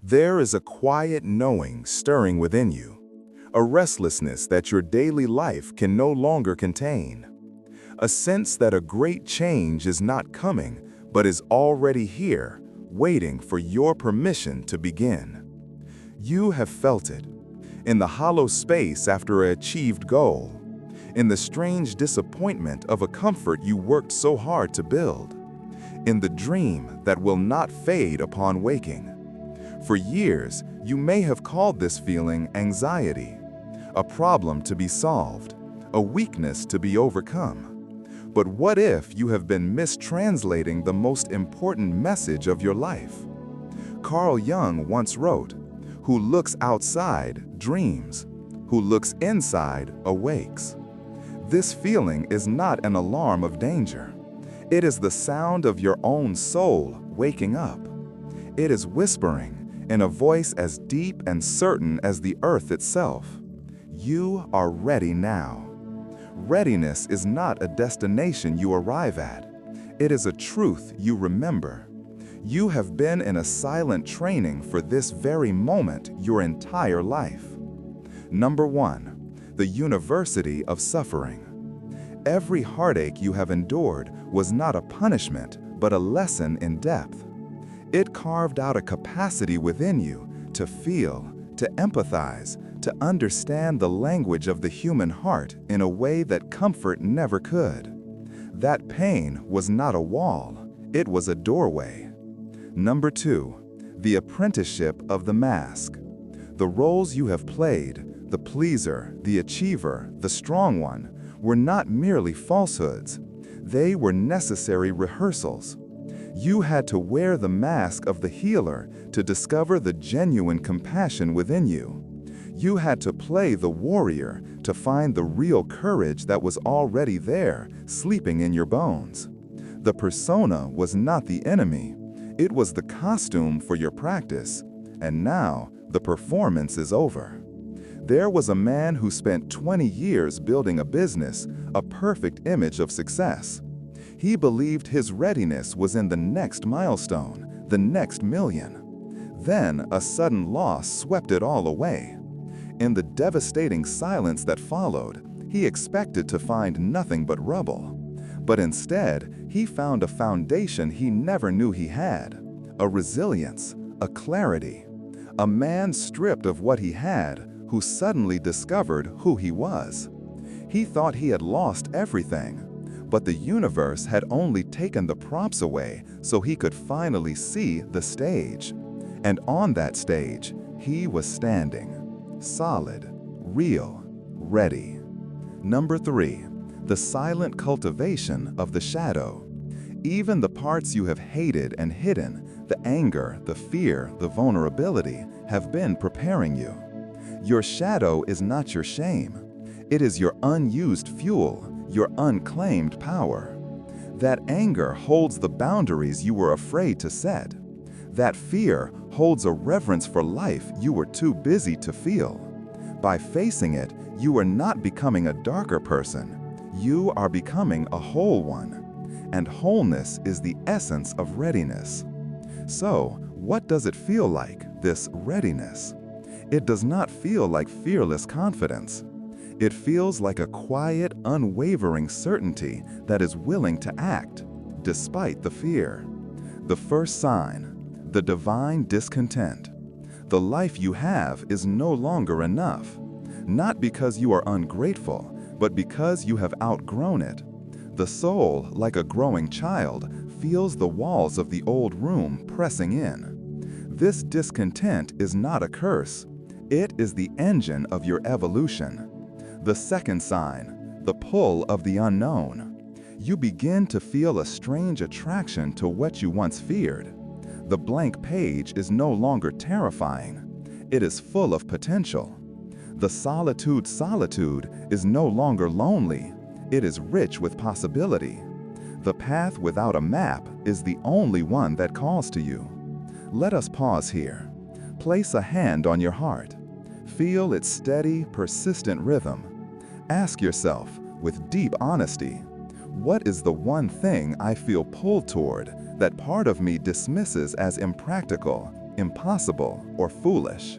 There is a quiet knowing stirring within you, a restlessness that your daily life can no longer contain, a sense that a great change is not coming but is already here, waiting for your permission to begin. You have felt it, in the hollow space after an achieved goal, in the strange disappointment of a comfort you worked so hard to build, in the dream that will not fade upon waking. For years, you may have called this feeling anxiety, a problem to be solved, a weakness to be overcome. But what if you have been mistranslating the most important message of your life? Carl Jung once wrote, "Who looks outside dreams, who looks inside awakes." This feeling is not an alarm of danger. It is the sound of your own soul waking up. It is whispering, in a voice as deep and certain as the earth itself, "You are ready now." Readiness is not a destination you arrive at. It is a truth you remember. You have been in a silent training for this very moment your entire life. Number 1, the University of Suffering. Every heartache you have endured was not a punishment, but a lesson in depth. It carved out a capacity within you to feel, to empathize, to understand the language of the human heart in a way that comfort never could. That pain was not a wall, it was a doorway. Number 2, the apprenticeship of the mask. The roles you have played, the pleaser, the achiever, the strong one, were not merely falsehoods. They were necessary rehearsals. You had to wear the mask of the healer to discover the genuine compassion within you. You had to play the warrior to find the real courage that was already there, sleeping in your bones. The persona was not the enemy. It was the costume for your practice. And now, the performance is over. There was a man who spent 20 years building a business, a perfect image of success. He believed his readiness was in the next milestone, the next million. Then a sudden loss swept it all away. In the devastating silence that followed, he expected to find nothing but rubble. But instead, he found a foundation he never knew he had, a resilience, a clarity. A man stripped of what he had, who suddenly discovered who he was. He thought he had lost everything. But the universe had only taken the props away so he could finally see the stage. And on that stage, he was standing, solid, real, ready. Number 3, the silent cultivation of the shadow. Even the parts you have hated and hidden, the anger, the fear, the vulnerability, have been preparing you. Your shadow is not your shame. It is your unused fuel, your unclaimed power. That anger holds the boundaries you were afraid to set. That fear holds a reverence for life you were too busy to feel. By facing it, you are not becoming a darker person. You are becoming a whole one. And wholeness is the essence of readiness. So, what does it feel like, this readiness? It does not feel like fearless confidence. It feels like a quiet, unwavering certainty that is willing to act, despite the fear. The first sign, the divine discontent. The life you have is no longer enough, not because you are ungrateful, but because you have outgrown it. The soul, like a growing child, feels the walls of the old room pressing in. This discontent is not a curse. It is the engine of your evolution. The second sign, the pull of the unknown. You begin to feel a strange attraction to what you once feared. The blank page is no longer terrifying. It is full of potential. The solitude is no longer lonely. It is rich with possibility. The path without a map is the only one that calls to you. Let us pause here. Place a hand on your heart. Feel its steady, persistent rhythm. Ask yourself, with deep honesty, what is the one thing I feel pulled toward that part of me dismisses as impractical, impossible, or foolish.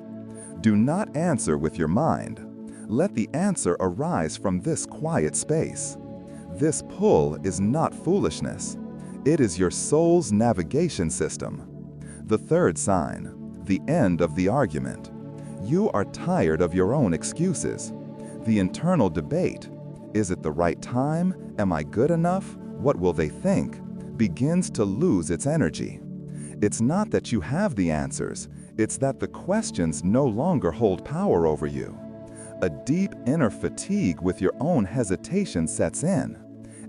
Do not answer with your mind. Let the answer arise from this quiet space. This pull is not foolishness. It is your soul's navigation system. The third sign, the end of the argument. You are tired of your own excuses. The internal debate, is it the right time? Am I good enough? What will they think? Begins to lose its energy. It's not that you have the answers, it's that the questions no longer hold power over you. A deep inner fatigue with your own hesitation sets in,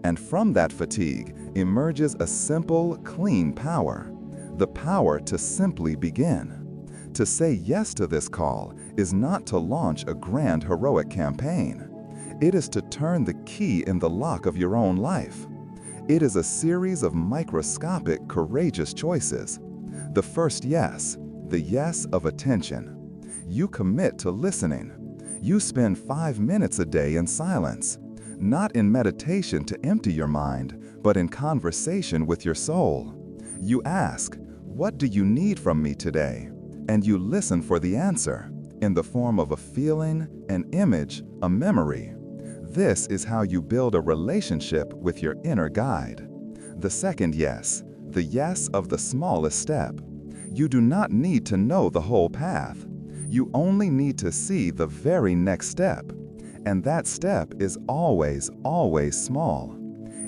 and from that fatigue emerges a simple, clean power. The power to simply begin. To say yes to this call is not to launch a grand heroic campaign. It is to turn the key in the lock of your own life. It is a series of microscopic, courageous choices. The first yes, the yes of attention. You commit to listening. You spend 5 minutes a day in silence, not in meditation to empty your mind, but in conversation with your soul. You ask, what do you need from me today? And you listen for the answer, in the form of a feeling, an image, a memory. This is how you build a relationship with your inner guide. The second yes, the yes of the smallest step. You do not need to know the whole path. You only need to see the very next step. And that step is always, always small.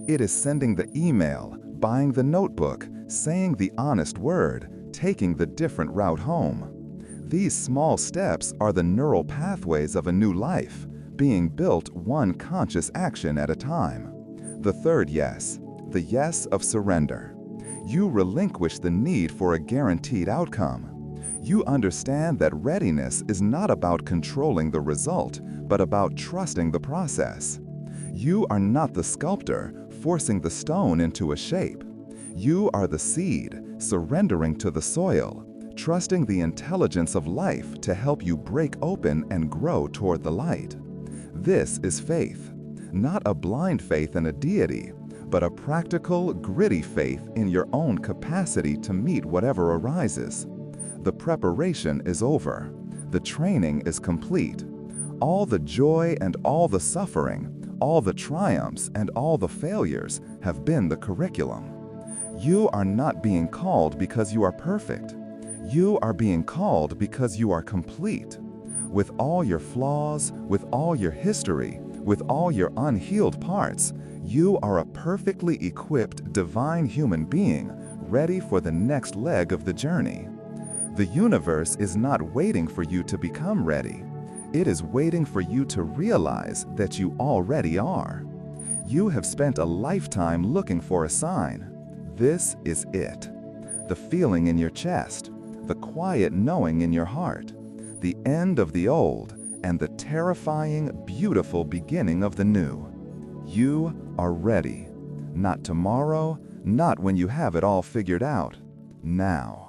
It is sending the email, buying the notebook, saying the honest word, taking the different route home. These small steps are the neural pathways of a new life, being built one conscious action at a time. The third yes, the yes of surrender. You relinquish the need for a guaranteed outcome. You understand that readiness is not about controlling the result, but about trusting the process. You are not the sculptor forcing the stone into a shape. You are the seed, surrendering to the soil, trusting the intelligence of life to help you break open and grow toward the light. This is faith, not a blind faith in a deity, but a practical, gritty faith in your own capacity to meet whatever arises. The preparation is over. The training is complete. All the joy and all the suffering, all the triumphs and all the failures have been the curriculum. You are not being called because you are perfect. You are being called because you are complete. With all your flaws, with all your history, with all your unhealed parts, you are a perfectly equipped divine human being ready for the next leg of the journey. The universe is not waiting for you to become ready. It is waiting for you to realize that you already are. You have spent a lifetime looking for a sign. This is it. The feeling in your chest, the quiet knowing in your heart, the end of the old, and the terrifying, beautiful beginning of the new. You are ready. Not tomorrow, not when you have it all figured out. Now.